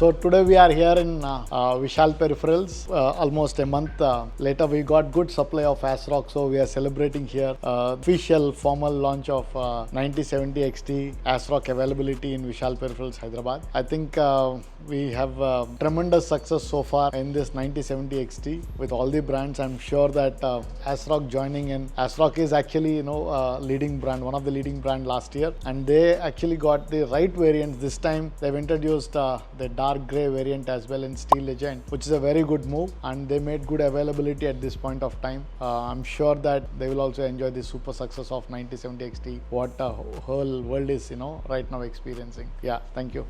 So today we are here in Vishal Peripherals. Almost a month later, we got good supply of ASRock, so we are celebrating here official formal launch of 9070 XT ASRock availability in Vishal Peripherals, Hyderabad. I think we have tremendous success so far in this 9070 XT with all the brands. I'm sure that ASRock joining in. ASRock is actually leading brand, one of the leading brand last year, and they actually got the right variants this time. They've introduced the dark gray variant as well in Steel Legend, which is a very good move, and they made good availability at this point of time. I'm sure that they will also enjoy the super success of 9070 XT, what the whole world is right now experiencing. Yeah, thank you.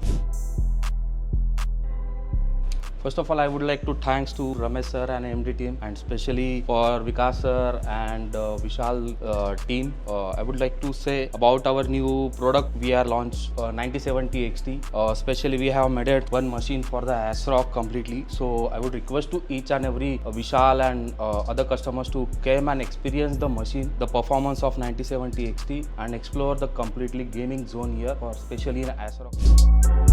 First of all, I would like to thanks to Ramesh sir and AMD team, and especially for Vikas sir and Vishal team. I would like to say about our new product. We are launched 9070 XT. Especially we have made it one machine for the ASRock completely. So I would request to each and every Vishal and other customers to come and experience the machine, the performance of 9070 XT, and explore the completely gaming zone here, or especially in ASRock.